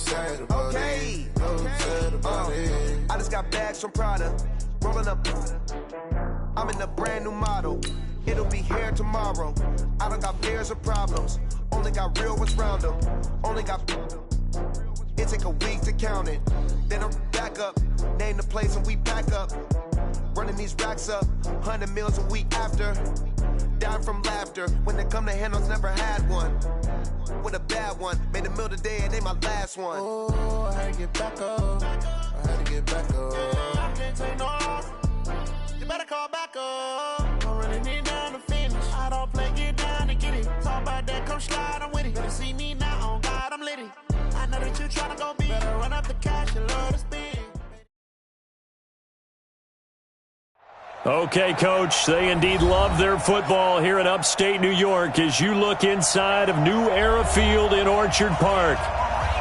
sad about it. No sad about it. I just got bags from Prada, rolling up. I'm in a brand new model. It'll be here tomorrow. I don't got fears or problems. Only got real ones round them. Only got. It take a week to count it. Then I'm back up. Name the place and we pack up. Running these racks up. 100 meals a week after. Down from laughter. When they come to handles, never had one. With a bad one. Made a meal today and they my last one. Oh, I had to get back up. I had to get back up. I can't take no off. You better call back up. Don't really need down to finish. I don't play, get down to get it. Talk about that, come slide, I'm with it. Better see me now, on God, I'm litty. I know that you tryna go big. Better run up the cash and love to spend. Okay, Coach, they indeed love their football here in upstate New York as you look inside of New Era Field in Orchard Park.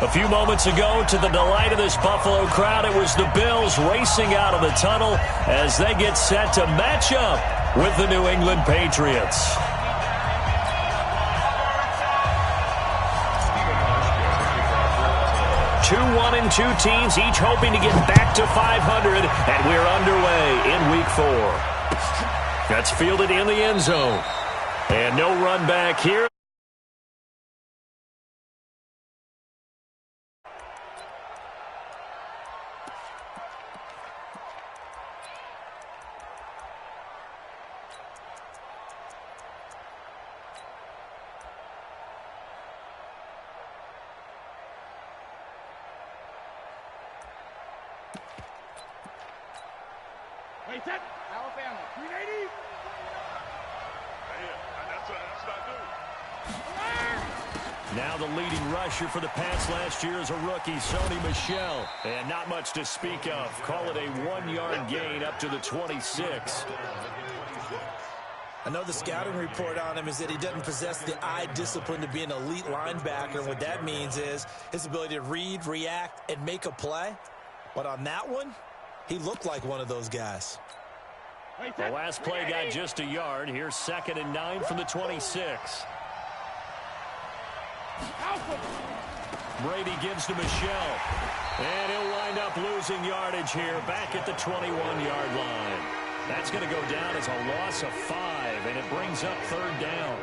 A few moments ago, to the delight of this Buffalo crowd, it was the Bills racing out of the tunnel as they get set to match up with the New England Patriots. Two 1-2 teams, each hoping to get back to 500, and we're underway in Week 4. That's fielded in the end zone. And no run back here. Alabama, 380. Now the leading rusher for the Pats last year is a rookie, Sony Michel. And not much to speak of. Call it a 1-yard gain up to the 26. I know the scouting report on him is that he doesn't possess the eye discipline to be an elite linebacker. And what that means is his ability to read, react, and make a play. But on that one, he looked like one of those guys. The last play got just a yard. Here's 2nd and 9 from the 26. Brady gives to Michel. And he'll wind up losing yardage here back at the 21-yard line. That's going to go down as a loss of 5, and it brings up 3rd down.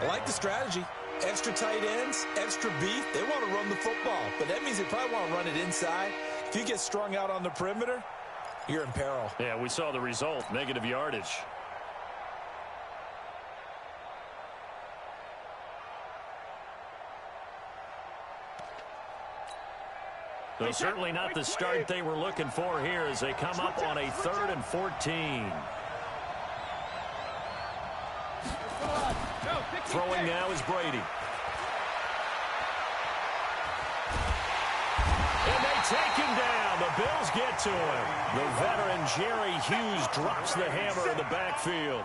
I like the strategy. Extra tight ends, extra beef. They want to run the football, but that means they probably want to run it inside. If you get strung out on the perimeter, you're in peril. Yeah, we saw the result, negative yardage. So certainly not the start they were looking for here as they come up on a 3rd and 14. Throwing now is Brady. And they take him down. The Bills get to him. The veteran Jerry Hughes drops the hammer in the backfield.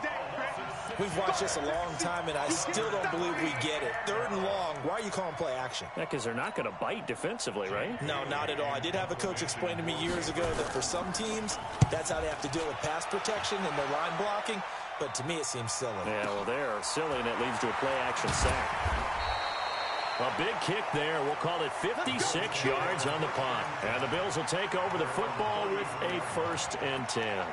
We've watched this a long time, and I still don't believe we get it. 3rd and long. Why are you calling play action? Yeah, because they're not going to bite defensively, right? No, not at all. I did have a coach explain to me years ago that for some teams, that's how they have to deal with pass protection and their line blocking. But to me, it seems silly. Yeah, well, they're silly, and it leads to a play-action sack. A big kick there. We'll call it 56 yards on the punt. And the Bills will take over the football with a 1st and 10.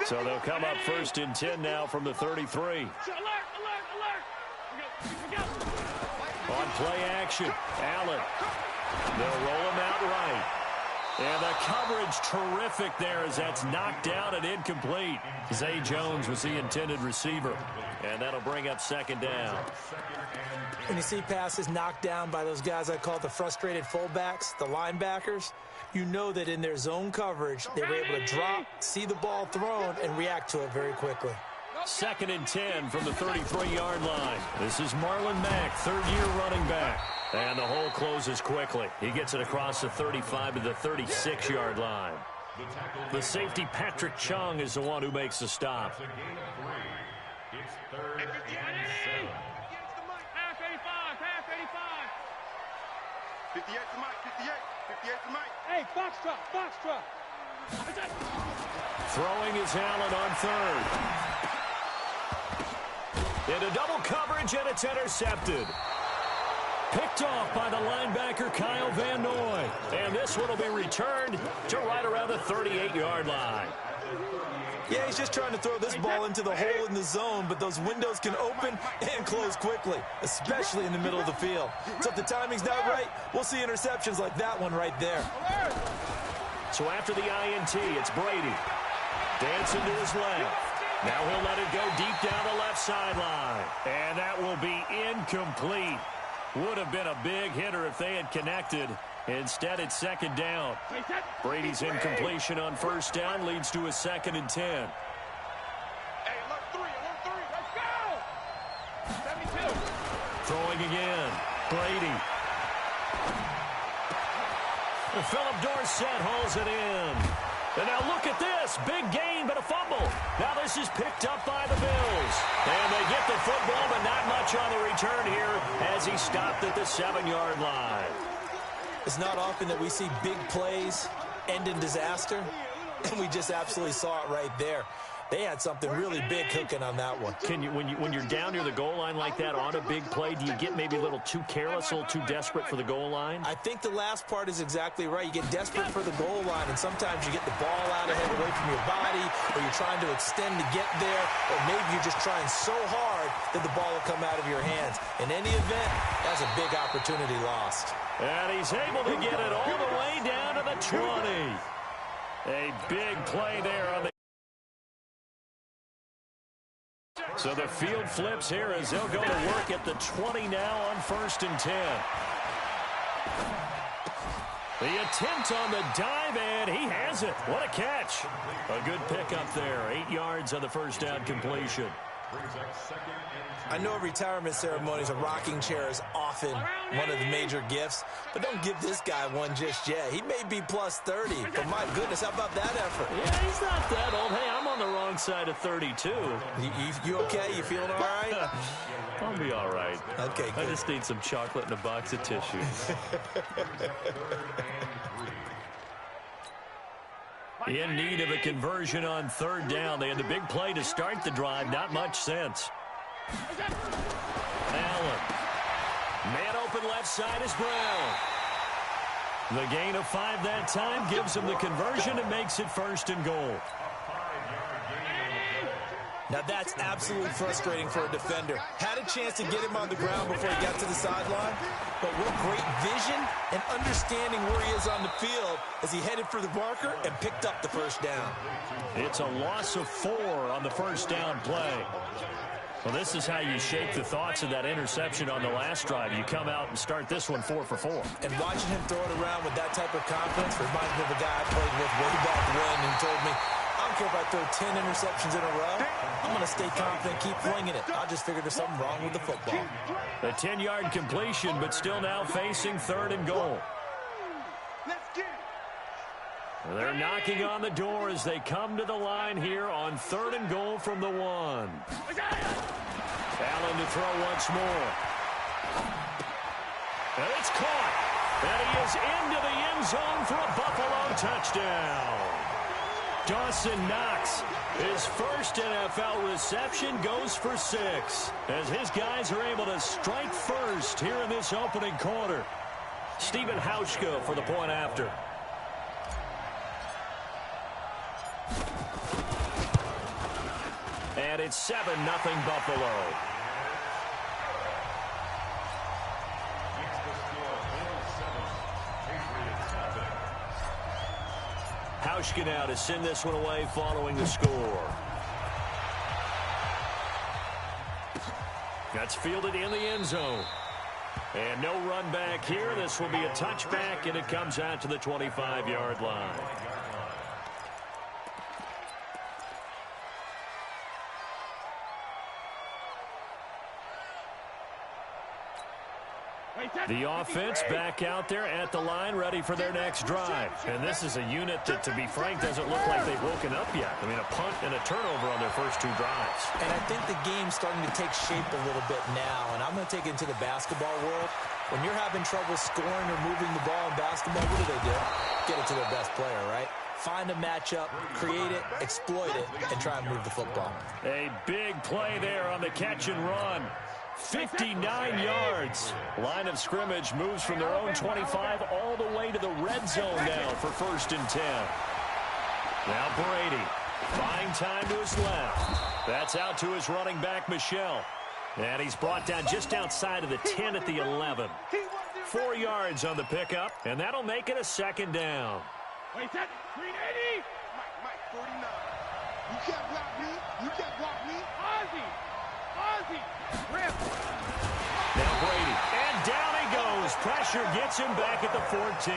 So they'll come up 1st and 10 now from the 33. On play action, Allen. They'll roll him out right. And the coverage terrific there as that's knocked down and incomplete. Zay Jones was the intended receiver. And that'll bring up 2nd down. When you see passes knocked down by those guys I call the frustrated fullbacks, the linebackers, you know that in their zone coverage, they were able to drop, see the ball thrown, and react to it very quickly. 2nd and 10 from the 33-yard line. This is Marlon Mack, 3rd-year running back. And the hole closes quickly. He gets it across the 35 to the 36-yard line. The safety, Patrick Chung, is the one who makes the stop. It's 3rd and 7. Pass 85, pass 85. 58 to Mike, 58 to Mike. Hey, box truck. Throwing is Allen on 3rd. Into double coverage, and it's intercepted. Picked off by the linebacker, Kyle Van Noy. And this one will be returned to right around the 38-yard line. Yeah, he's just trying to throw this ball into the hole in the zone, but those windows can open and close quickly, especially in the middle of the field. So if the timing's not right, we'll see interceptions like that one right there. So after the INT, it's Brady. Dancing to his left. Now he'll let it go deep down the left sideline. And that will be incomplete. Would have been a big hitter if they had connected. Instead, it's second down. Brady's incompletion on first down leads to a 2nd and 10. Hey, alert 3, let's go! 72. Throwing again. Brady. Philip Dorsett hauls it in. And now look at this. Big gain, but a fumble. Now this is picked up by the Bills. And they get the football, but not much on the return here as he stopped at the 7-yard line. It's not often that we see big plays end in disaster, and we just absolutely saw it right there. They had something really big cooking on that one. Can you, when you're down near the goal line like that on a big play, do you get maybe a little too careless, a little too desperate for the goal line? I think the last part is exactly right. You get desperate for the goal line, and sometimes you get the ball out ahead away from your body, or you're trying to extend to get there, or maybe you're just trying so hard that the ball will come out of your hands. In any event, that's a big opportunity lost. And he's able to get it all the way down to the 20. A big play there on the... So the field flips here as they'll go to work at the 20 now on 1st and 10. The attempt on the dive, and he has it. What a catch. A good pickup there. 8 yards on the first down completion. I know retirement ceremonies, a rocking chair is often one of the major gifts, but don't give this guy one just yet. He may be plus 30, but my goodness, how about that effort? Yeah, he's not that old. Hey, I'm on the wrong side of 32. You okay? You feeling all right? I'll be all right. Okay, good. I just need some chocolate and a box of tissues. In need of a conversion on 3rd down. They had the big play to start the drive. Not much sense. Allen. Man open left side is Brown. The gain of 5 that time gives him the conversion and makes it 1st and goal. Now that's absolutely frustrating for a defender. Had a chance to get him on the ground before he got to the sideline, but what great vision and understanding where he is on the field as he headed for the marker and picked up the first down. It's a loss of 4 on the first down play. Well, this is how you shake the thoughts of that interception on the last drive. You come out and start this one 4 for 4. And watching him throw it around with that type of confidence reminds me of a guy I played with way back when who told me, I don't care if I throw 10 interceptions in a row. I'm going to stay confident, keep flinging it. I just figured there's something wrong with the football. A 10-yard completion, but still now facing 3rd and goal. Let's get it. They're knocking on the door as they come to the line here on 3rd and goal from the 1. Allen to throw once more. And it's caught. And he is into the end zone for a Buffalo touchdown. Dawson Knox, his first NFL reception, goes for 6 as his guys are able to strike first here in this opening quarter. Stephen Hauschka for the point after. And it's 7-0 Buffalo. Hauschka now to send this one away following the score. That's fielded in the end zone. And no run back here. This will be a touchback, and it comes out to the 25-yard line. The offense back out there at the line, ready for their next drive. And this is a unit that, to be frank, doesn't look like they've woken up yet. I mean, a punt and a turnover on their first 2 drives. And I think the game's starting to take shape a little bit now. And I'm going to take it into the basketball world. When you're having trouble scoring or moving the ball in basketball, what do? Get it to their best player, right? find a matchup, create it, exploit it, and try and move the football. A big play there on the catch and run. 59 yards. Line of scrimmage moves from their own 25 all the way to the red zone now for 1st and 10. Now Brady. Buying time to his left. That's out to his running back, Michelle. And he's brought down just outside of the 10 at the 11. 4 yards on the pickup, and that'll make it a 2nd down. Wait, that 380. Mike, 49. You can't block me. You can't block me. Ozzy. Rip. Now Brady. And down he goes. Pressure gets him back at the 14.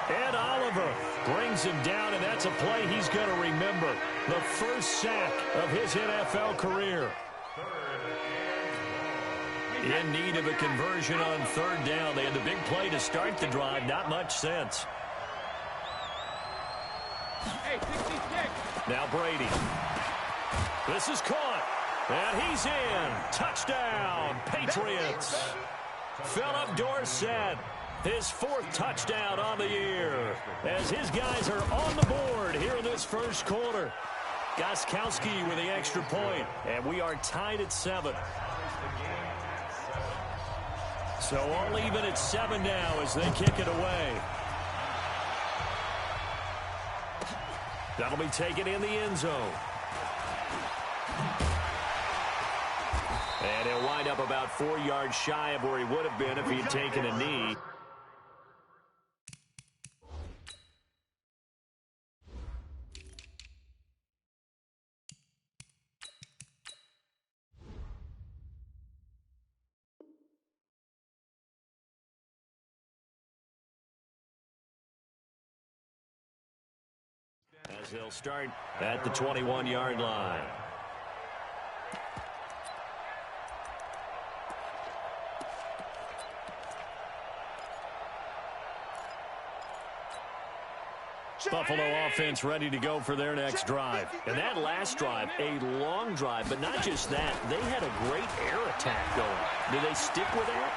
Ed Oliver brings him down, and that's a play he's going to remember. The first sack of his NFL career. In need of a conversion on 3rd down. They had the big play to start the drive. Not much sense. Hey, 66. Now Brady. This is caught. And he's in. Touchdown, Patriots. Philip Dorsett. His 4th touchdown on the year as his guys are on the board here in this first quarter. Gostkowski with the extra point, and we are tied at 7. So all even at 7 now as they kick it away. That'll be taken in the end zone. And he'll wind up about 4 yards shy of where he would have been if he had taken a knee. As they'll start at the 21-yard line. Buffalo offense ready to go for their next drive. And that last drive, a long drive, but not just that. They had a great air attack going. Do they stick with that?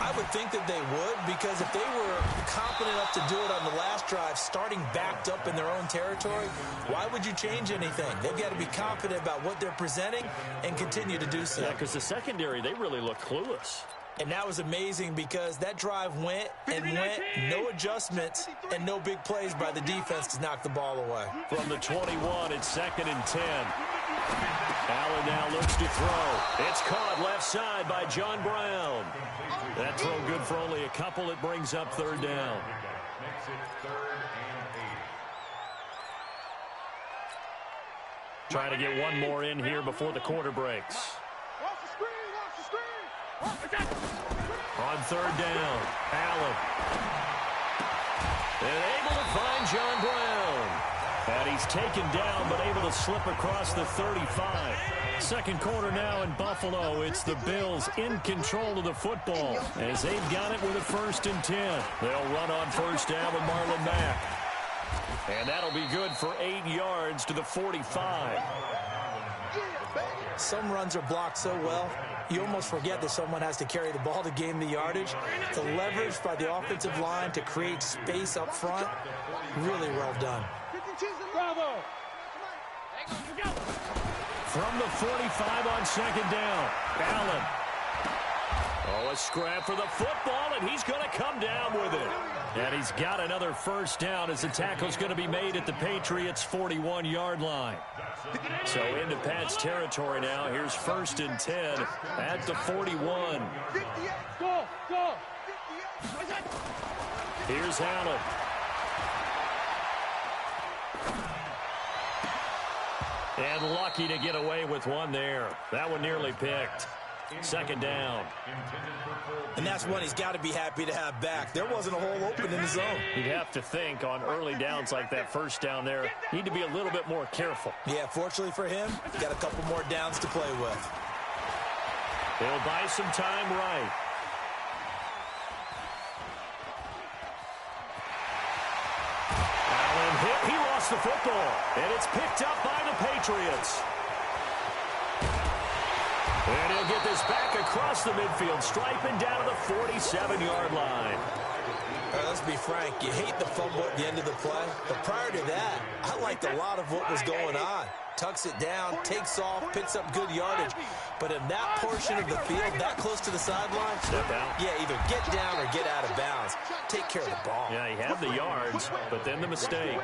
I would think that they would, because if they were confident enough to do it on the last drive, starting backed up in their own territory, why would you change anything? They've got to be confident about what they're presenting and continue to do so. Yeah, because the secondary, they really look clueless. And that was amazing because that drive went and went, no adjustments and no big plays by the defense to knock the ball away. From the 21, it's 2nd and 10. Allen now looks to throw. It's caught left side by John Brown. That throw good for only a couple. It brings up 3rd down. Trying to get one more in here before the quarter breaks. On 3rd down, Allen. And able to find John Brown. And he's taken down, but able to slip across the 35. 2nd quarter now in Buffalo. It's the Bills in control of the football as they've got it with a 1st and 10. They'll run on 1st down with Marlon Mack. And that'll be good for 8 yards to the 45. Some runs are blocked so well, you almost forget that someone has to carry the ball to gain the yardage. The leverage by the offensive line to create space up front, really well done. Bravo. From the 45 on 2nd down, Allen. Oh, a scrap for the football, and he's going to come down with it. And he's got another 1st down as the tackle's going to be made at the Patriots' 41-yard line. So into Pat's territory now. Here's 1st and 10 at the 41. Go. Here's Allen. And lucky to get away with one there. That one nearly picked. 2nd down. And that's one he's got to be happy to have back. There wasn't a hole open in the zone. You'd have to think on early downs like that 1st down there, need to be a little bit more careful. Yeah, fortunately for him, got a couple more downs to play with. He'll buy some time right. Allen hit. He lost the football. And it's picked up by the Patriots. And he'll get this back across the midfield stripe and down to the 47-yard line. Let's be frank. You hate the fumble at the end of the play. But prior to that, I liked a lot of what was going on. Tucks it down, takes off, picks up good yardage. But in that portion of the field, that close to the sideline, step out. Yeah, either get down or get out of bounds. Take care of the ball. Yeah, he had the yards, but then the mistake.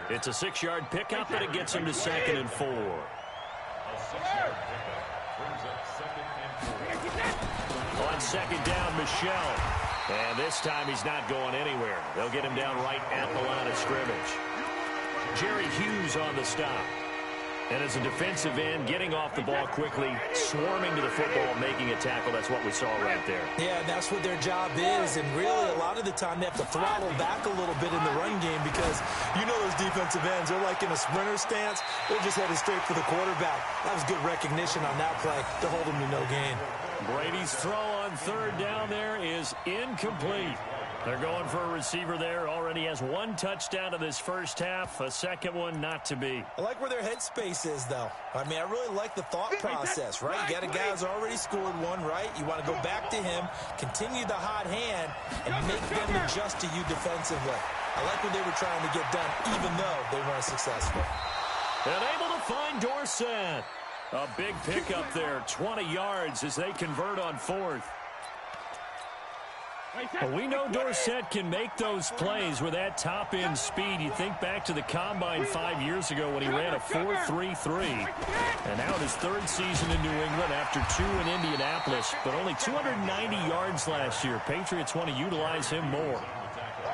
It's a 6-yard pickup, and it gets him to 2nd and 4. On 2nd down, Michelle. And this time he's not going anywhere. They'll get him down right at the line of scrimmage. Jerry Hughes on the stop. And as a defensive end, getting off the ball quickly, swarming to the football, making a tackle. That's what we saw right there. Yeah, that's what their job is. And really, a lot of the time, they have to throttle back a little bit in the run game because you know those defensive ends, they're like in a sprinter stance. They're just headed straight for the quarterback. That was good recognition on that play to hold him to no gain. Brady's throw on 3rd down there is incomplete. They're going for a receiver there. Already has 1 touchdown in this first half. A second one not to be. I like where their headspace is, though. I mean, I really like the thought process, right? You got a guy who's already scored one, right? You want to go back to him, continue the hot hand, and make them adjust to you defensively. I like what they were trying to get done, even though they weren't successful. And able to find Dorsett. A big pickup there, 20 yards as they convert on 4th. Well, we know Dorsett can make those plays with that top-end speed. You think back to the Combine 5 years ago when he ran a 4.33. And now in his 3rd season in New England after 2 in Indianapolis, but only 290 yards last year. Patriots want to utilize him more.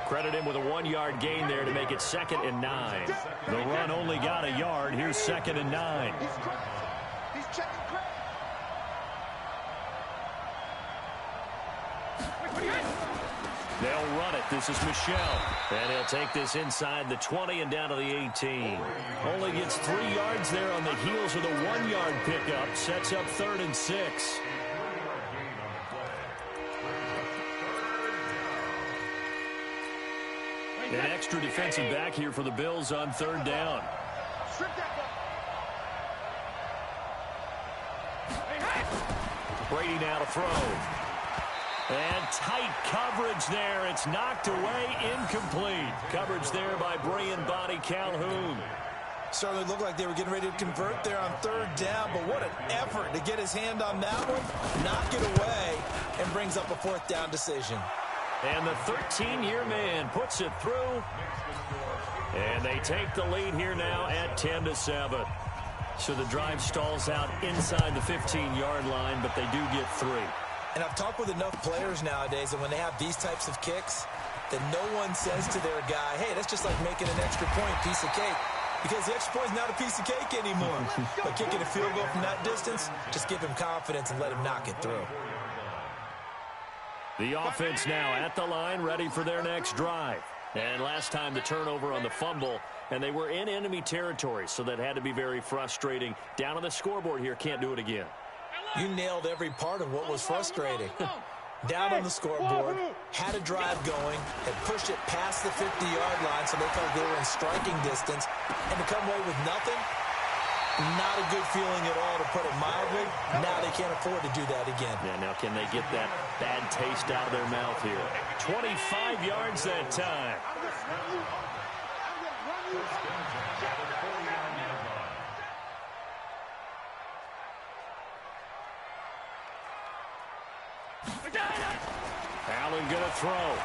Credit him with a 1-yard gain there to make it 2nd and 9. The run only got a yard. Here's 2nd and 9. They'll run it. This is Michelle. And he'll take this inside the 20 and down to the 18. Only gets 3 yards there on the heels of the 1-yard pickup. Sets up 3rd and 6. An extra defensive back here for the Bills on 3rd down. Brady now to throw. And tight coverage there. It's knocked away, incomplete. Coverage there by Brian Body Calhoun. Certainly looked like they were getting ready to convert there on 3rd down, but what an effort to get his hand on that one, knock it away, and brings up a 4th down decision. And the 13-year man puts it through. And they take the lead here now at 10-7. So the drive stalls out inside the 15-yard line, but they do get 3. And I've talked with enough players nowadays that when they have these types of kicks, that no one says to their guy, hey, that's just like making an extra point, piece of cake. Because the extra point is not a piece of cake anymore. But kicking a field goal from that distance, just give him confidence and let him knock it through. The offense now at the line, ready for their next drive. And last time the turnover on the fumble, and they were in enemy territory, so that had to be very frustrating. Down on the scoreboard here, can't do it again. You nailed every part of what was frustrating. Down on the scoreboard, had a drive going, had pushed it past the 50-yard line so they felt they were in striking distance, and to come away with nothing, not a good feeling at all, to put it mildly. Now they can't afford to do that again. Yeah, now can they get that bad taste out of their mouth here? 25 yards that time. Allen going to throw.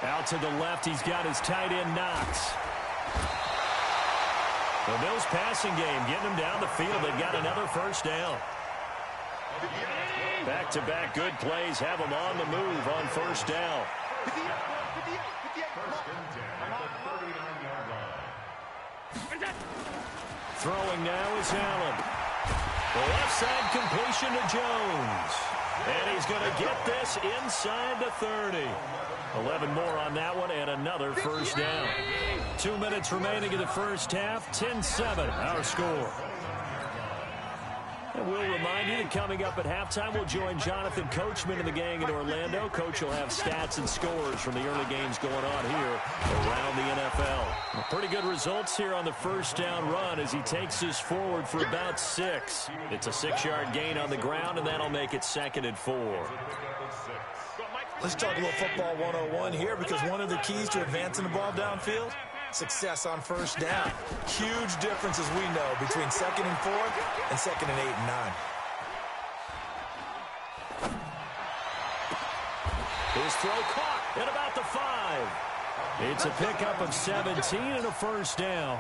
Out to the left, he's got his tight end Knox. The Bills passing game getting them down the field. They've got another 1st down. Back-to-back good plays have them on the move on 1st down. Throwing now is Allen. The left side completion to Jones. And he's going to get this inside the 30. 11 more on that one and another 1st down. 2 minutes remaining in the first half. 10-7 our score. And we'll remind remind you that coming up at halftime, we'll join Jonathan Coachman and the gang in Orlando. Coach will have stats and scores from the early games going on here around the NFL. Pretty good results here on the first down run as he takes us forward for about 6. It's a 6-yard gain on the ground, and that'll make it 2nd and 4. Let's talk a little football 101 here, because one of the keys to advancing the ball downfield, success on first down. Huge difference, as we know, between 2nd and 4 and 2nd and 8 and 9. His throw caught at about the 5. It's a pickup of 17 and a first down.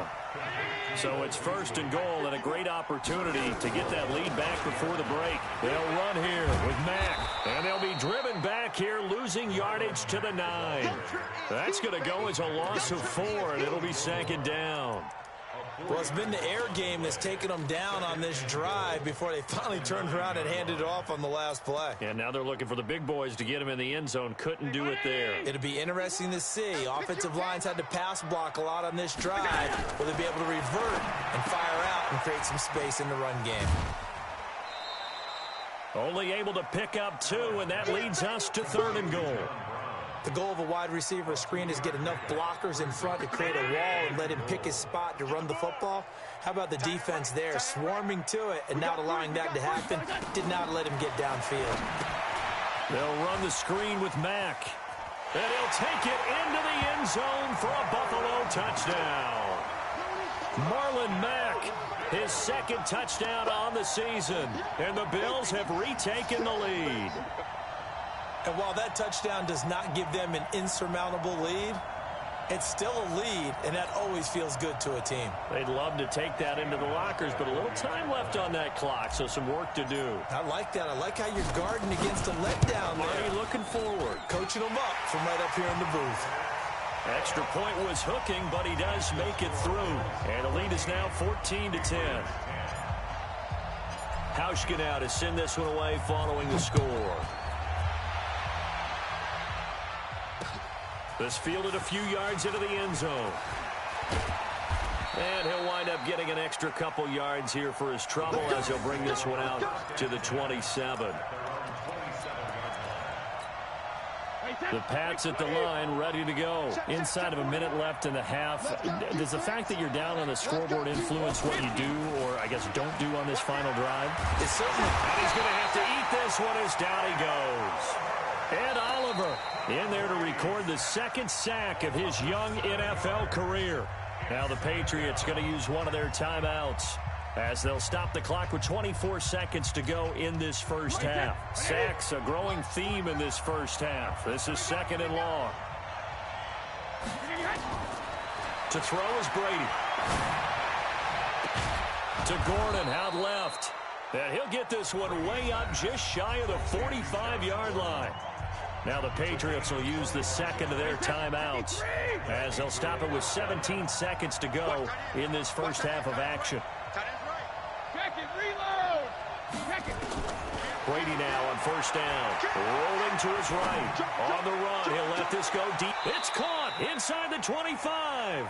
So it's 1st and goal, and a great opportunity to get that lead back before the break. They'll run here with Mack, and they'll be driven back here, losing yardage to the 9. That's going to go as a loss of 4, and it'll be 2nd down. Well, it's been the air game that's taken them down on this drive before they finally turned around and handed it off on the last play. And now they're looking for the big boys to get him in the end zone. Couldn't do it there. It'll be interesting to see. Offensive lines had to pass block a lot on this drive. Will they be able to revert and fire out and create some space in the run game? Only able to pick up 2, and that leads us to 3rd and goal. The goal of a wide receiver screen is get enough blockers in front to create a wall and let him pick his spot to run the football. How about the defense there, swarming to it and not allowing that to happen? Did not let him get downfield. They'll run the screen with Mack. And he'll take it into the end zone for a Buffalo touchdown. Marlon Mack, his 2nd touchdown on the season. And the Bills have retaken the lead. And while that touchdown does not give them an insurmountable lead, it's still a lead, and that always feels good to a team. They'd love to take that into the lockers, but a little time left on that clock, so some work to do. I like that. I like how you're guarding against a letdown there. Marty looking forward. Coaching them up from right up here in the booth. Extra point was hooking, but he does make it through. And the lead is now 14-10. Hauschka now to send this one away following the score. This fielded a few yards into the end zone. And he'll wind up getting an extra couple yards here for his trouble as he'll bring this one out to the 27. The Pats at the line, ready to go. Inside of a minute left in the half. Does the fact that you're down on the scoreboard influence what you do, or I guess don't do on this final drive? It's certainly. And he's going to have to eat this one as down he goes. Ed Oliver in there to record the 2nd sack of his young NFL career. Now the Patriots going to use one of their timeouts as they'll stop the clock with 24 seconds to go in this first half. Sacks, a growing theme in this first half. This is 2nd and long. To throw is Brady. To Gordon out left. And he'll get this one way up just shy of the 45-yard line. Now the Patriots will use the 2nd of their timeouts as they'll stop it with 17 seconds to go in this first half of action. Check it, reload! Check it! Brady now on first down. Rolling to his right. On the run, he'll let this go deep. It's caught inside the 25.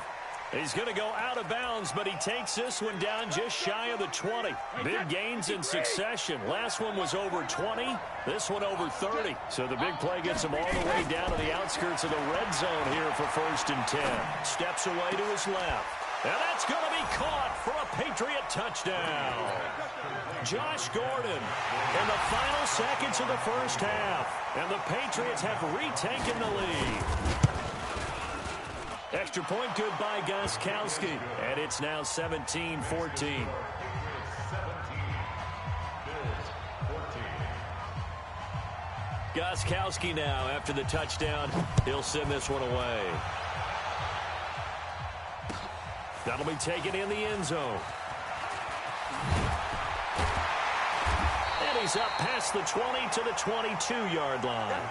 He's going to go out of bounds, but he takes this one down just shy of the 20. Big gains in succession. Last one was over 20. This one over 30. So the big play gets him all the way down to the outskirts of the red zone here for 1st and 10. Steps away to his left. And that's going to be caught for a Patriot touchdown. Josh Gordon in the final seconds of the first half. And the Patriots have retaken the lead. Extra point good by Gostkowski. And it's now 17-14. Gostkowski now after the touchdown. He'll send this one away. That'll be taken in the end zone. And he's up past the 20 to the 22-yard line.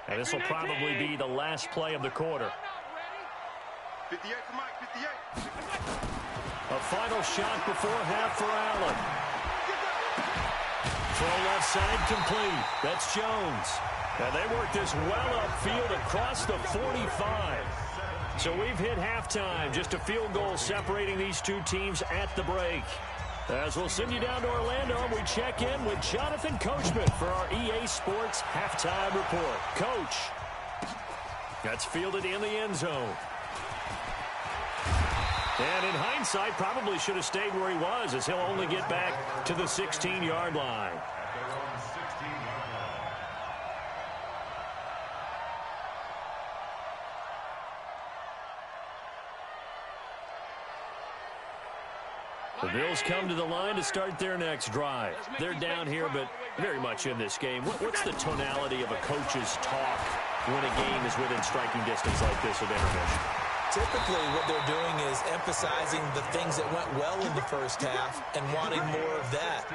And this will probably be the last play of the quarter. 58 for Mike, 58. A final shot before half for Allen. Throw left side complete. That's Jones. And they work this well upfield across the 45. So we've hit halftime. Just a field goal separating these two teams at the break. As we'll send you down to Orlando, and we check in with Jonathan Coachman for our EA Sports Halftime Report. Coach, that's fielded in the end zone. And in hindsight, probably should have stayed where he was, as he'll only get back to the 16-yard line. The Bills come to the line to start their next drive. They're down here, but very much in this game. What's the tonality of a coach's talk when a game is within striking distance like this of intermission? Typically, what they're doing is emphasizing the things that went well in the first half and wanting more of that.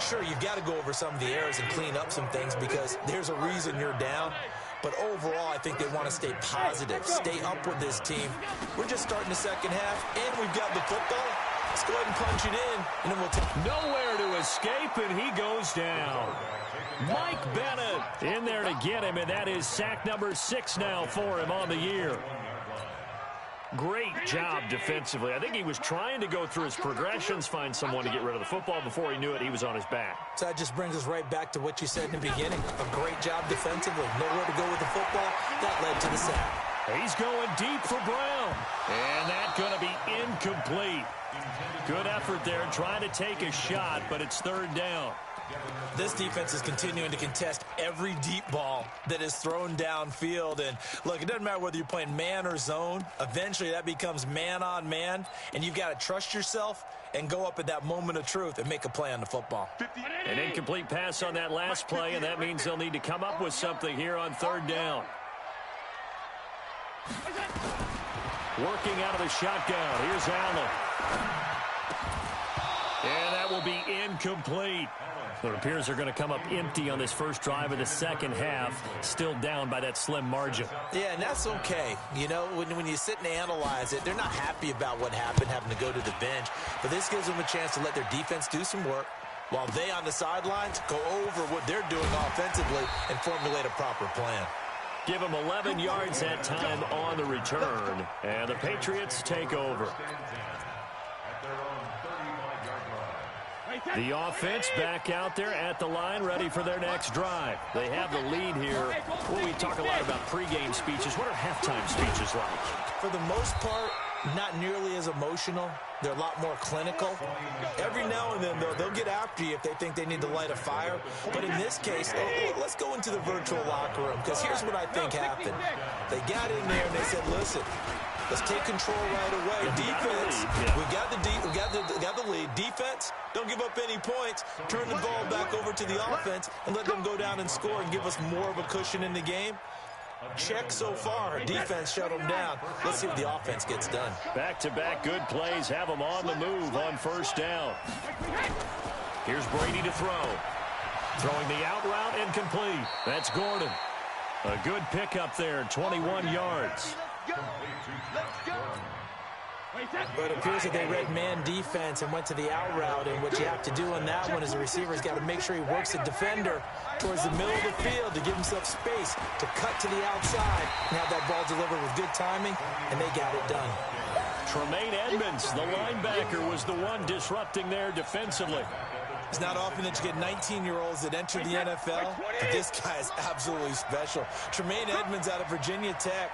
Sure, you've got to go over some of the errors and clean up some things because there's a reason you're down. But overall, I think they want to stay positive, stay up with this team. We're just starting the second half, and we've got the football. Let's go ahead and punch it in, and then we'll take nowhere to escape, and he goes down. Mike Bennett in there to get him, and that is sack number 6 now for him on the year. Great job defensively. I think he was trying to go through his progressions, find someone to get rid of the football. Before he knew it, he was on his back. So that just brings us right back to what you said in the beginning. A great job defensively. Nowhere to go with the football. That led to the sack. He's going deep for Brown. And that's going to be incomplete. Good effort there, trying to take a shot, but it's third down. This defense is continuing to contest every deep ball that is thrown downfield. And, look, it doesn't matter whether you're playing man or zone. Eventually that becomes man on man, and you've got to trust yourself and go up at that moment of truth and make a play on the football. An incomplete pass on that last play, and that means they'll need to come up with something here on third down. Working out of the shotgun. Here's Allen. And that will be incomplete. So it appears they're going to come up empty on this first drive of the second half, still down by that slim margin. Yeah, and that's okay. You know, when you sit and analyze it, they're not happy about what happened, having to go to the bench. But this gives them a chance to let their defense do some work while they on the sidelines go over what they're doing offensively and formulate a proper plan. Give them 11 yards that time on the return, and the Patriots take over. The offense back out there at the line, ready for their next drive. They have the lead here. Well, we talk a lot about pregame speeches. What are halftime speeches like? For the most part, not nearly as emotional. They're a lot more clinical. Every now and then, though, they'll get after you if they think they need to light a fire. But in this case, let's go into the virtual locker room, because here's what I think happened. They got in there and they said, listen, let's take control right away. Defense, we got the lead. Defense, don't give up any points. Turn the ball back over to the offense and let them go down and score and give us more of a cushion in the game. Check so far. Defense shut them down. Let's see what the offense gets done. Back-to-back good plays have them on the move on first down. Here's Brady to throw. Throwing the out route incomplete. That's Gordon. A good pickup there, 21 yards. But it appears that they read man defense and went to the out route, and what you have to do on that one is the receiver's got to make sure he works the defender towards the middle of the field to give himself space to cut to the outside and have that ball delivered with good timing, and they got it done. Tremaine Edmonds, the linebacker, was the one disrupting there defensively. It's not often that you get 19-year-olds that enter the NFL, but this guy is absolutely special. Tremaine Edmonds out of Virginia Tech,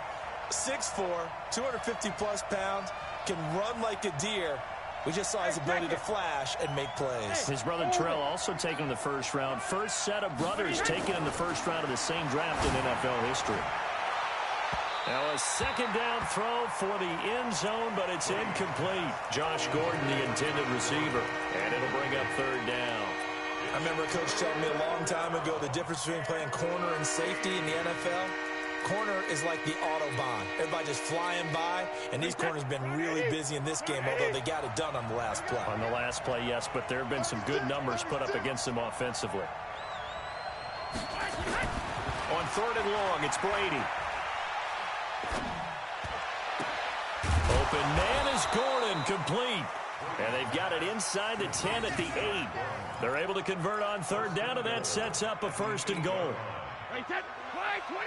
6'4", 250-plus pounds, can run like a deer. We just saw his ability to flash and make plays. His brother Terrell also taken in the first round. First set of brothers taken in the first round of the same draft in NFL history. Now a second down throw for the end zone, but it's incomplete. Josh Gordon, the intended receiver, and it'll bring up third down. I remember a coach telling me a long time ago the difference between playing corner and safety in the NFL. Corner is like the Autobahn. Everybody just flying by, and these corners have been really busy in this game, although they got it done on the last play. On the last play, yes, but there have been some good numbers put up against them offensively. On third and long, it's Brady. Open man is Gordon, complete. And they've got it inside the 10 at the 8. They're able to convert on third down, and that sets up a 1st and goal. Hey, 10, 5, 20.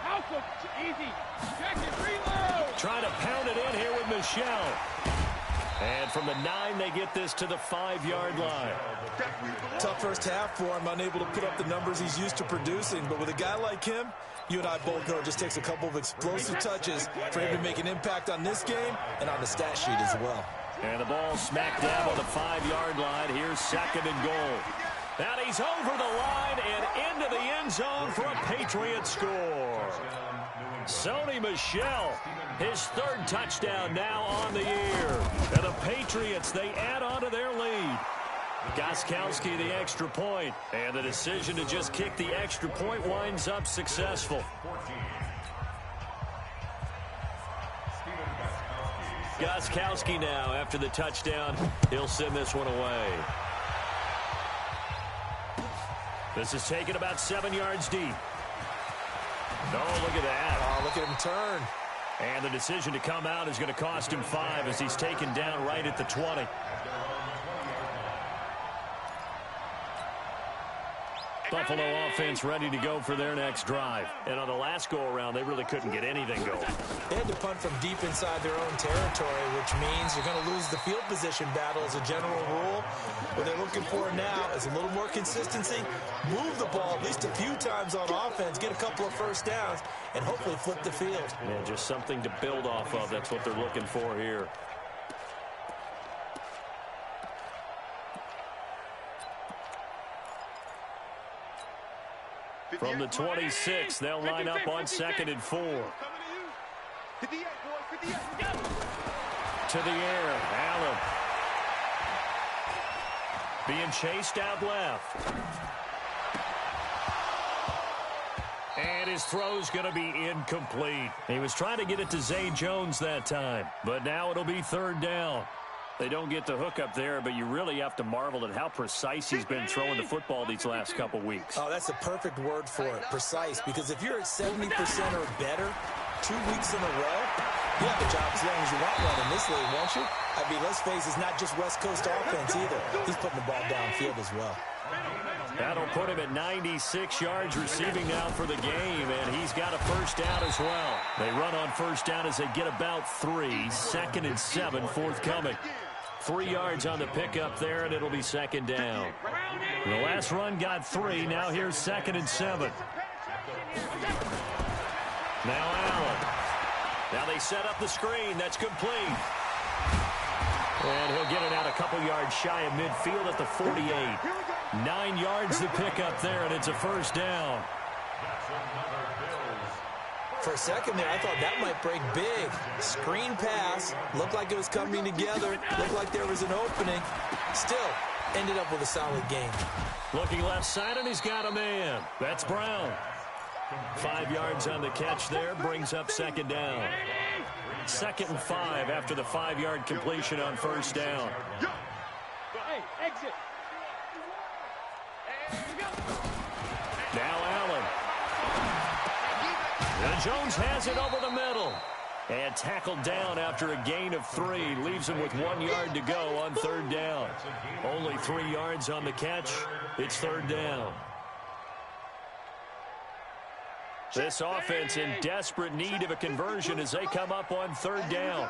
Malcolm, easy. Check it, reload. Trying to pound it in here with Michelle. And from the 9, they get this to the 5-yard line. Tough first half for him, unable to put up the numbers he's used to producing. But with a guy like him, you and I both know it just takes a couple of explosive touches for him to make an impact on this game and on the stat sheet as well. And the ball smacked down on the 5-yard line. Here's 2nd and goal. Now he's over the line and into the end zone for a Patriots score. Sony Michel, his 3rd touchdown now on the year. And the Patriots, they add on to their lead. Gostkowski the extra point, and the decision to just kick the extra point winds up successful. Gostkowski now after the touchdown. He'll send this one away. This is taken about 7 yards deep. Oh, look at that. Oh, look at him turn. And the decision to come out is going to cost him 5 as he's taken down right at the 20. Buffalo offense ready to go for their next drive. And on the last go-around, they really couldn't get anything going. They had to punt from deep inside their own territory, which means you're going to lose the field position battle as a general rule. What they're looking for now is a little more consistency, move the ball at least a few times on offense, get a couple of first downs, and hopefully flip the field. Yeah, just something to build off of. That's what they're looking for here. From the 26, they'll line up on 2nd and 4. To the air, Allen. Being chased out left. And his throw's going to be incomplete. He was trying to get it to Zay Jones that time, but now it'll be 3rd down. They don't get the hook up there, but you really have to marvel at how precise he's been throwing the football these last couple weeks. Oh, that's a perfect word for it, precise, because if you're at 70% or better 2 weeks in a row, you have a job as long as you want one in this league, won't you? I mean, let's face it, it's not just West Coast offense either. He's putting the ball downfield as well. That'll put him at 96 yards receiving now for the game, and he's got a 1st down as well. They run on 1st down as they get about 3. 2nd and 7 forthcoming. 3 yards on the pickup there, and it'll be 2nd down. The last run got 3. Now here's 2nd and 7. Now Allen. Now they set up the screen. That's complete. And he'll get it out a couple yards shy of midfield at the 48. 9 yards the pickup there, and it's a 1st down. For a second there, I thought that might break big. Screen pass. Looked like it was coming together. Looked like there was an opening. Still, ended up with a solid game. Looking left side, and he's got a man. That's Brown. 5 yards on the catch there. Brings up 2nd down. 2nd and 5 after the 5-yard completion on 1st down. Hey, exit. Now Allen. And Jones has it over the middle. And tackled down after a gain of 3. Leaves him with 1 yard to go on 3rd down. Only 3 yards on the catch. It's 3rd down. This offense in desperate need of a conversion as they come up on 3rd down.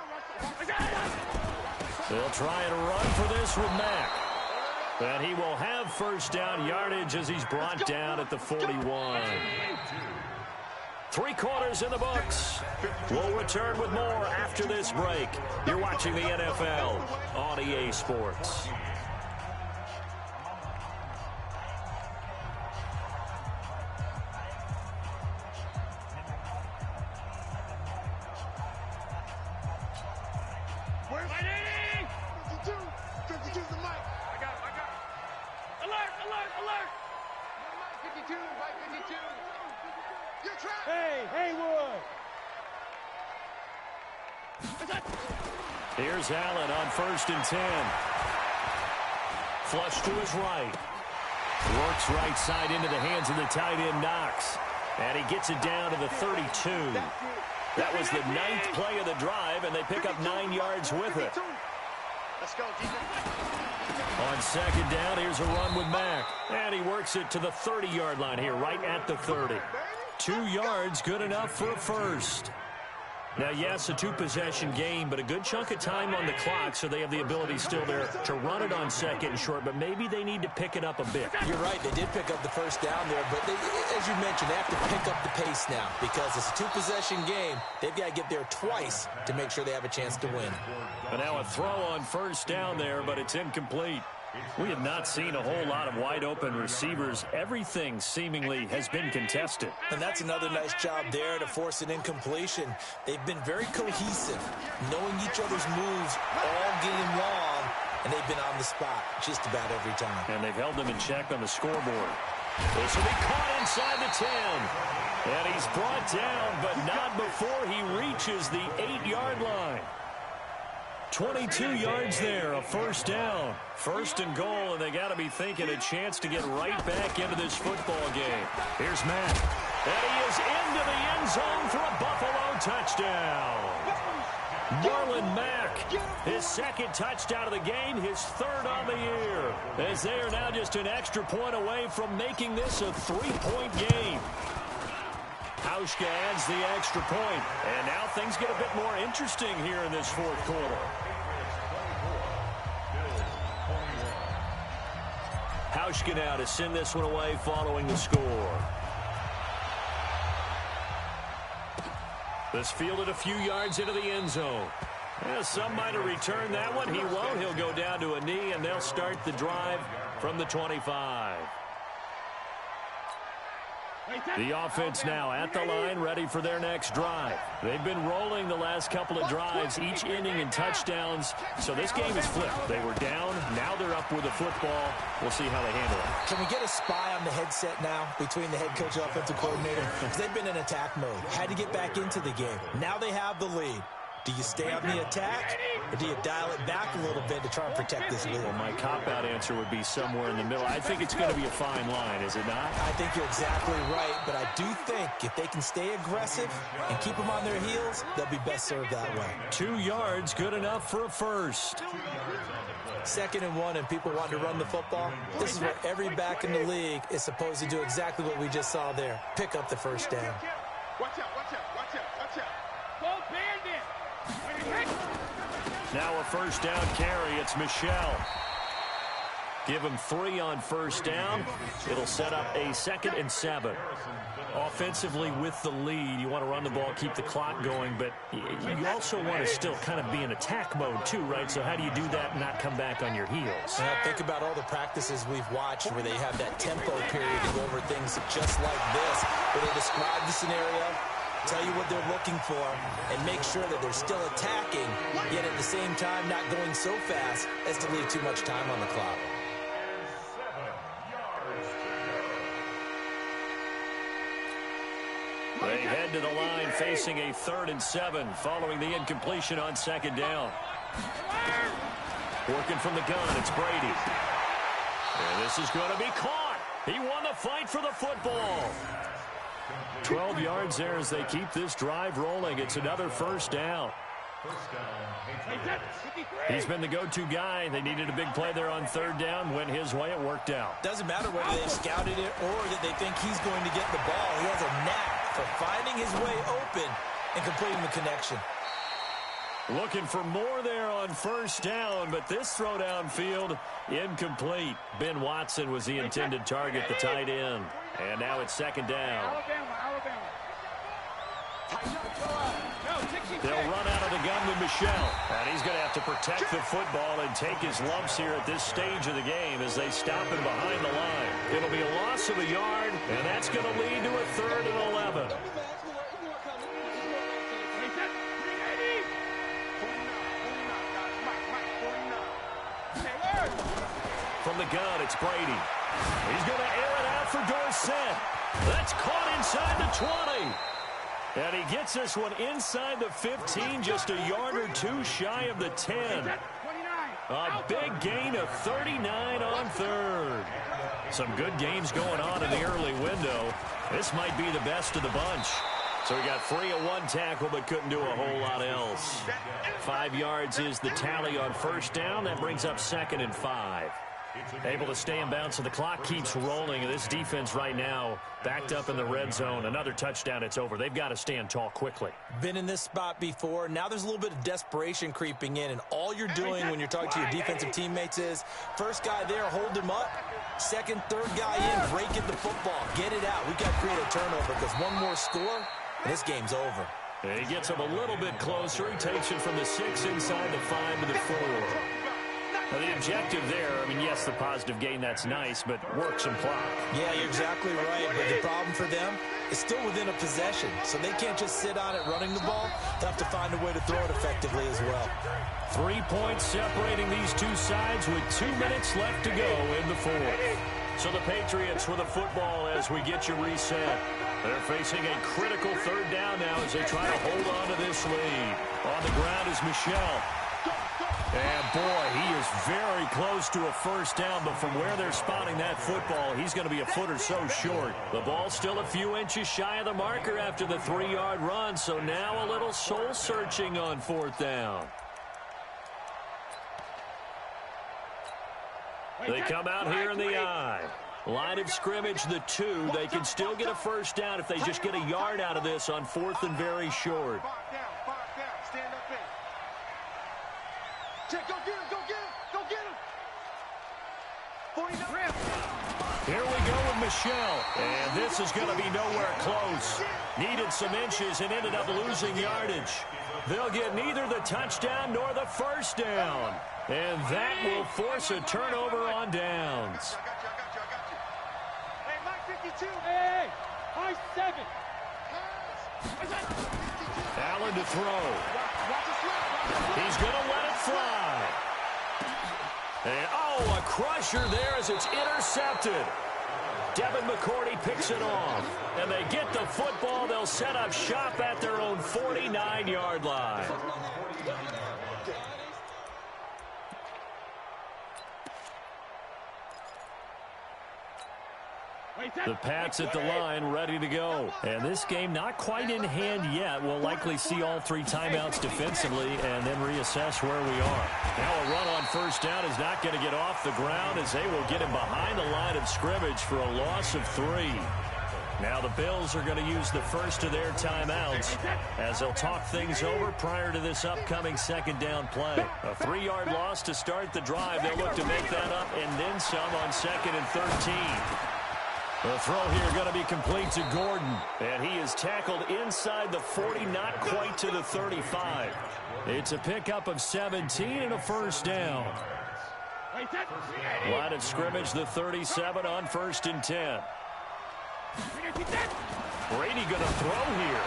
They'll try and run for this with Mack. And he will have 1st down yardage as he's brought down at the 41. 3 quarters in the books. We'll return with more after this break. You're watching the NFL on EA Sports. Here's Allen on 1st and 10. Flush to his right. Works right side into the hands of the tight end Knox. And he gets it down to the 32. That was the 9th play of the drive, and they pick up 9 yards with it. Let's go, defense. On second down, here's a run with Mack. And he works it to the 30-yard line here, right at the 30. 2 yards, good enough for a first. Now, yes, a 2-possession game, but a good chunk of time on the clock, so they have the ability still there to run it on second and short, but maybe they need to pick it up a bit. You're right. They did pick up the first down there, but as you mentioned, they have to pick up the pace now because it's a 2-possession game. They've got to get there twice to make sure they have a chance to win. But now a throw on first down there, but it's incomplete. We have not seen a whole lot of wide-open receivers. Everything seemingly has been contested. And that's another nice job there to force an incompletion. They've been very cohesive, knowing each other's moves all game long, and they've been on the spot just about every time. And they've held them in check on the scoreboard. This will be caught inside the 10. And he's brought down, but not before he reaches the 8-yard line. 22 yards there, a first down. First and goal, and they got to be thinking a chance to get right back into this football game. Here's Matt. And he is into the end zone for a Buffalo touchdown. Marlon Mack, his second touchdown of the game, his third on the year. As they are now just an extra point away from making this a 3-point game. Hauschka adds the extra point, and now things get a bit more interesting here in this fourth quarter. Hauschka now to send this one away following the score. This fielded a few yards into the end zone. Yeah, some might have returned that one. He won't. He'll go down to a knee, and they'll start the drive from the 25. The offense now at the line, ready for their next drive. They've been rolling the last couple of drives, each inning in touchdowns. So this game is flipped. They were down. Now they're up with the football. We'll see how they handle it. Can we get a spy on the headset now between the head coach and offensive coordinator? Because they've been in attack mode. Had to get back into the game. Now they have the lead. Do you stay on the attack, or do you dial it back a little bit to try and protect this lead? Well, my cop-out answer would be somewhere in the middle. I think it's going to be a fine line, is it not? I think you're exactly right, but I do think if they can stay aggressive and keep them on their heels, they'll be best served that way. 2 yards, good enough for a first. 2nd and 1, and people want to run the football. This is where every back in the league is supposed to do exactly what we just saw there. Pick up the first down. Watch out, watch out, watch out, watch out. Go Bandit! Now a first down carry. It's Michel. Give him 3 on first down. It'll set up a 2nd and 7. Offensively with the lead, you want to run the ball, keep the clock going, but you also want to still kind of be in attack mode too, right? So how do you do that and not come back on your heels? Think about all the practices we've watched where they have that tempo period to go over things just like this, where they describe the scenario, tell you what they're looking for, and make sure that they're still attacking, yet at the same time not going so fast as to leave too much time on the clock. They head to the line facing a 3rd and 7 following the incompletion on 2nd down. Working from the gun, it's Brady. And this is going to be caught. He won the fight for the football. 12 yards there as they keep this drive rolling. It's another first down. He's been the go-to guy. They needed a big play there on 3rd down. Went his way. It worked out. Doesn't matter whether they've scouted it or that they think he's going to get the ball. He has a knack for finding his way open and completing the connection. Looking for more there on first down, but this throw downfield, incomplete. Ben Watson was the intended target, the tight end. And now it's 2nd down. They'll run out of the gun with Michel. And he's going to have to protect the football and take his lumps here at this stage of the game as they stop him behind the line. It'll be a loss of a yard, and that's going to lead to a 3rd and 11. From the gun, it's Brady. He's going to air it out for Dorsett. That's caught inside the 20. And he gets this one inside the 15, just a yard or 2 shy of the 10. A big gain of 39 on 3rd. Some good games going on in the early window. This might be the best of the bunch. So he got free of one tackle but couldn't do a whole lot else. 5 yards is the tally on first down. That brings up 2nd and 5. Able to stay in bounds, so the clock keeps rolling. And this defense right now backed up in the red zone. Another touchdown, it's over. They've got to stand tall quickly. Been in this spot before. Now there's a little bit of desperation creeping in. And all you're doing when you're talking to your defensive teammates is, first guy there, hold him up. Second, third guy in, break at the football. Get it out. We've got to create a turnover because one more score, and this game's over. And he gets him a little bit closer. He takes it from the 6 inside the 5 to the 4. Now, the objective there, I mean, yes, the positive gain, that's nice, but work some clock. Yeah, you're exactly right, but the problem for them is still within a possession, so they can't just sit on it running the ball. They have to find a way to throw it effectively as well. 3 points separating these two sides with 2 minutes left to go in the 4th. So the Patriots with the football as we get you reset. They're facing a critical 3rd down now as they try to hold on to this lead. On the ground is Michel. And, boy, he is very close to a first down, but from where they're spotting that football, he's going to be a foot or so short. The ball's still a few inches shy of the marker after the 3-yard run, so now a little soul-searching on 4th down. They come out here in the I. Line of scrimmage, the 2. They can still get a first down if they just get a yard out of this on 4th and very short. Stand up in. Check, go get him, go get him, go get him. 49. Here we go with Michel, and this is going to be nowhere close. Needed some inches and ended up losing yardage. They'll get neither the touchdown nor the first down, and that will force a turnover on downs. Hey, Mike 52. Hey, Mike 7. Allen to throw. He's going to let it fly. And, oh, a crusher there as it's intercepted. Devin McCourty picks it off. And they get the football. They'll set up shop at their own 49-yard line. The Pats at the line, ready to go. And this game not quite in hand yet. We'll likely see all 3 timeouts defensively and then reassess where we are. Now a run on first down is not going to get off the ground as they will get him behind the line of scrimmage for a loss of 3. Now the Bills are going to use the first of their timeouts as they'll talk things over prior to this upcoming 2nd down play. A 3-yard loss to start the drive. They'll look to make that up and then some on 2nd and 13. The throw here going to be complete to Gordon. And he is tackled inside the 40, not quite to the 35. It's a pickup of 17 and a first down. Line of scrimmage, the 37 on 1st and 10. Brady going to throw here.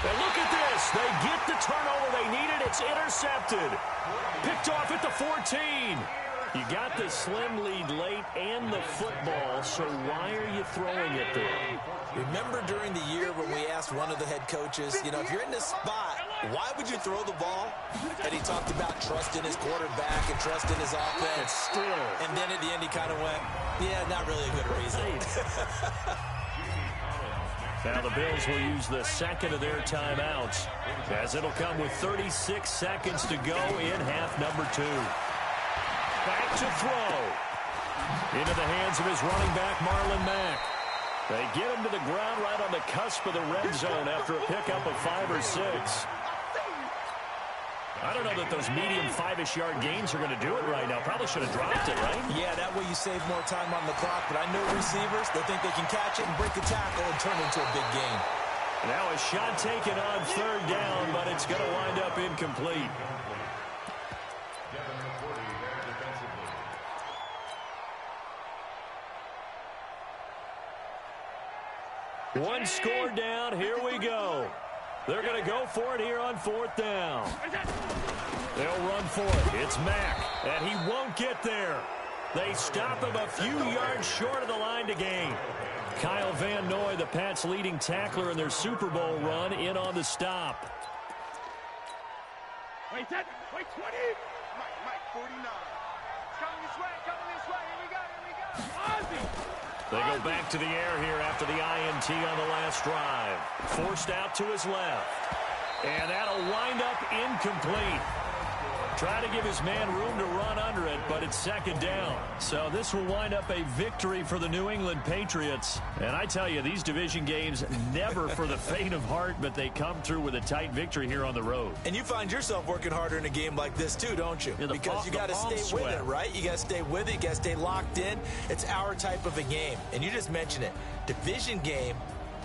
And look at this. They get the turnover they needed. It's intercepted. Picked off at the 14. You got the slim lead late and the football, so why are you throwing it there? Remember during the year when we asked one of the head coaches, you know, if you're in this spot, why would you throw the ball? And he talked about trust in his quarterback and trust in his offense. Still. And then at the end he kind of went, yeah, not really a good reason. Now the Bills will use the 2nd of their timeouts as it'll come with 36 seconds to go in half number 2. Back to throw. Into the hands of his running back, Marlon Mack. They get him to the ground right on the cusp of the red zone after a pickup of 5 or 6. I don't know that those medium 5-ish yard gains are going to do it right now. Probably should have dropped it, right? Yeah, that way you save more time on the clock. But I know receivers, they think they can catch it and break a tackle and turn it into a big gain. Now a shot taken on 3rd down, but it's going to wind up incomplete. One score down. Here we go. They're going to go for it here on 4th down. They'll run for it. It's Mack, and he won't get there. They stop him a few yards short of the line to gain. Kyle Van Noy, the Pats' leading tackler in their Super Bowl run, in on the stop. Wait 20. Mike 49. Coming this way, here we go. Ozzy. They go back to the air here after the INT on the last drive. Forced out to his left. And that'll wind up incomplete. Trying to give his man room to run under it, but it's second down. So this will wind up a victory for the New England Patriots. And I tell you, these division games, never for the faint of heart, but they come through with a tight victory here on the road. And you find yourself working harder in a game like this too, don't you? Yeah, because you got to stay with it, right? You got to stay with it. You got to stay locked in. It's our type of a game. And you just mentioned it. Division game,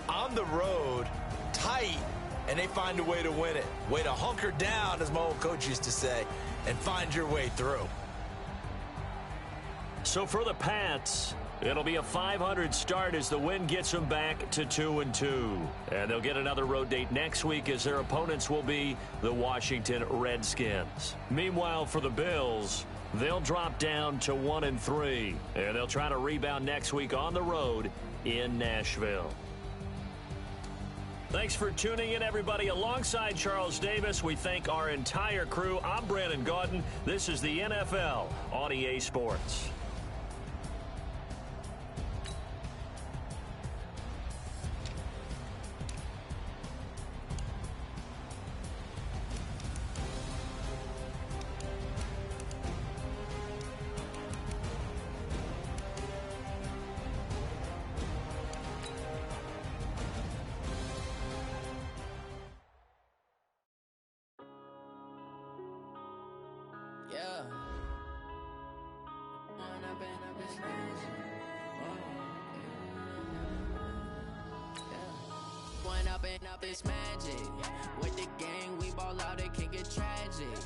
on the road, tight. And they find a way to win it. Way to hunker down, as my old coach used to say, and find your way through. So for the Pats, it'll be a .500 start as the win gets them back to 2-2. And they'll get another road date next week as their opponents will be the Washington Redskins. Meanwhile, for the Bills, they'll drop down to 1-3. And they'll try to rebound next week on the road in Nashville. Thanks for tuning in, everybody. Alongside Charles Davis, we thank our entire crew. I'm Brandon Gaudin. This is the NFL on EA Sports. Yeah. One up and up is magic. With the gang, we ball out, it can get tragic.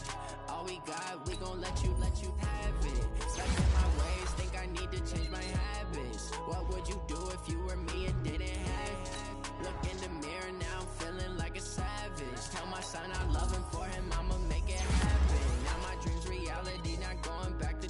All we got, we gon' let you have it. Stuck in my ways, think I need to change my habits. What would you do if you were me and didn't have it? Look in the mirror, now I'm feeling like a savage. Tell my son I love him, for him I'ma make it happen. Now my dreams reality, not going back to.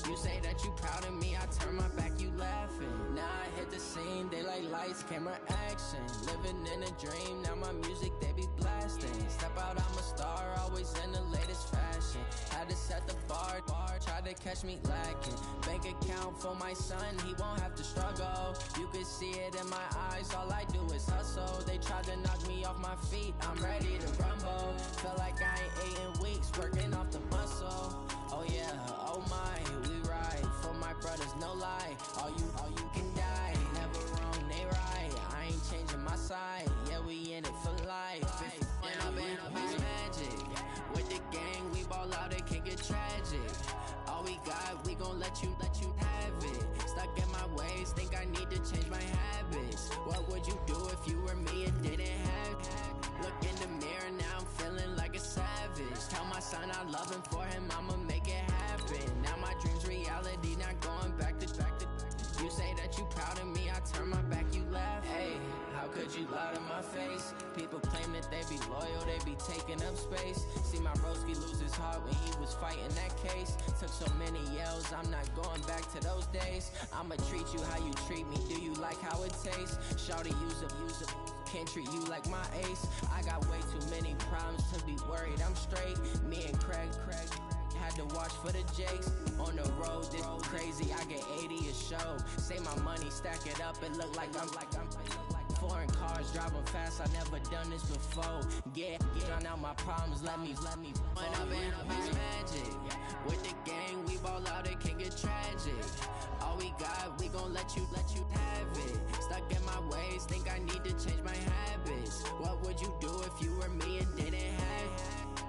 You say that you proud of me, I turn my back, you laughing. Now I hit the scene, they like lights, camera, action. Living in a dream, now my music, they be blasting. Step out, I'm a star, always in the latest fashion. Had to set the bar, try to catch me lacking. Bank account for my son, he won't have to struggle. You can see it in my eyes, all I do is hustle. They tried to knock me off my feet, I'm ready to rumble. Felt like I ain't ate in weeks, working off the muscle. Oh yeah, oh my, we ride for my brothers, no lie. All you can die, never wrong, they right. I ain't changing my side, yeah, we in it for life. When I've been up is magic. With the gang, we ball out, it can get tragic. All we got, we gon' let you have it. Stuck in my ways, think I need to change my habits. What would you do if you were me and didn't have it? Look in the mirror, now I'm feeling like a savage. Tell my son I love him, for him I'ma make it happen. Now my dreams reality, not going back to. You say that you proud of me, I turn my back, you laugh. Hey, how could you lie to my face? People claim that they be loyal, they be taking up space. See my broski lose his heart when he was fighting that case. Took so many yells, I'm not going back to those days. I'ma treat you how you treat me, do you like how it tastes? Shawty, use up, can't treat you like my ace. I got way too many problems to be worried, I'm straight. Me and Craig had to watch for the Jakes. On the road, this crazy, I get 80 a show. Say my money, stack it up, it look like I'm foreign cars, driving fast, I never done this before. Get out my problems, let me. When I've been up is magic. With the gang, we ball out, it can get tragic. All we got, we gon' let you have it. Stuck in my ways, think I need to change my habits. What would you do if you were me and didn't have it?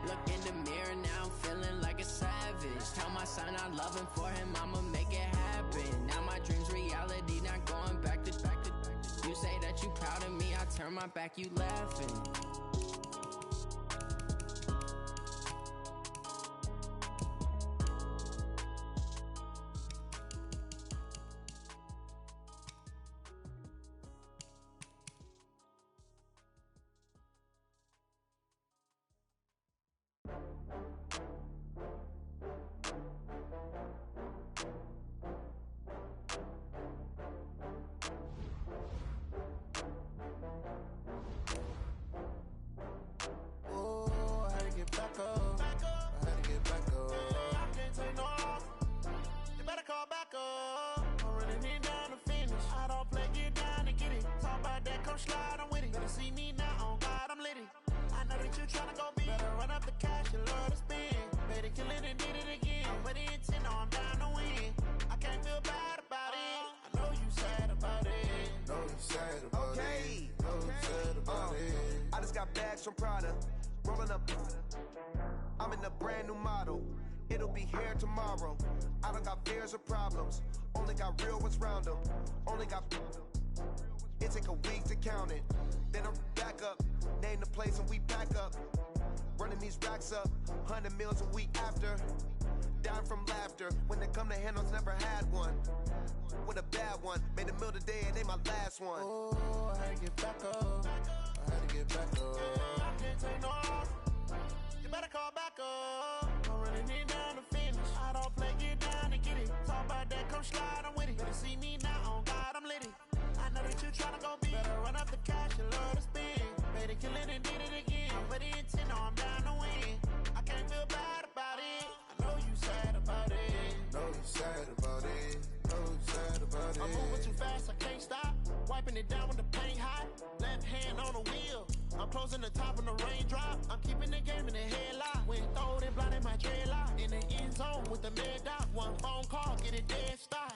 Look in the mirror, now I'm feeling like a savage. Tell my son I love him, for him I'ma make it happen. Now my dreams reality, not going back to. You say that you proud of me, I turn my back, you laughing. come slide, I'm with it. Better see me now, on God, I'm litty. I know that you tryna go big. Better run up the cash, you love to spend. Better kill it and did it again. I'm with the intent, no, I'm down to win. I can't feel bad about it. I know you sad about it. Know you sad about Okay. it. Know you sad about it. I just got bags from Prada, rolling up. I'm in a brand new model. It'll be here tomorrow. I don't got fears or problems. Only got real ones round them. Only got. It take a week to count it. Then I'm back up. Name the place and we back up. Running these racks up. 100 meals a week after. Down from laughter. When they come to handles, never had one. With a bad one. Made a meal today and ain't my last one. Oh, I had to get back up. I had to get back up. I can't take no off. You better call back up. I'm running it down to finish. I don't play, get down and get it. Talk about that, come slide, I'm with it. Better see me now, on God, I'm litty. I know that you tryna go big. Better run up the cash, you love to spend. Better kill it and did it again. I'm with the intent, no, I'm down to win. I can't feel bad about it. I know you sad about it. Know you sad about it. Know you sad about it. I'm moving too fast, I can't stop. Wiping it down with the paint hot. Left hand on the wheel. I'm closing the top of the raindrop. I'm keeping the game in the headlock. When throwed and blinded my dreadlock. In the end zone with the mad dot. One phone call, get it dead stop.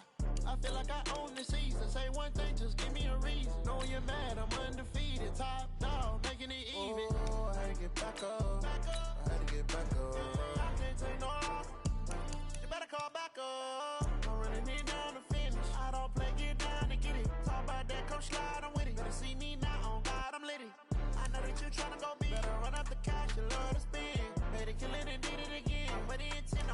I feel like I own the season. Say one thing, just give me a reason. Know you're mad, I'm undefeated. Top dog, making it even. Oh, I had to get back up. I had to get back up. I can't take no off. You better call back up. I'm running it down to finish. I don't play, get down to get it. Talk about that, come slide, I'm with it. Better see me now, on God, I'm litty. I know that you tryna go big. Better run up the cash, you love to spend. Better kill it and did it again. I'm with the intent,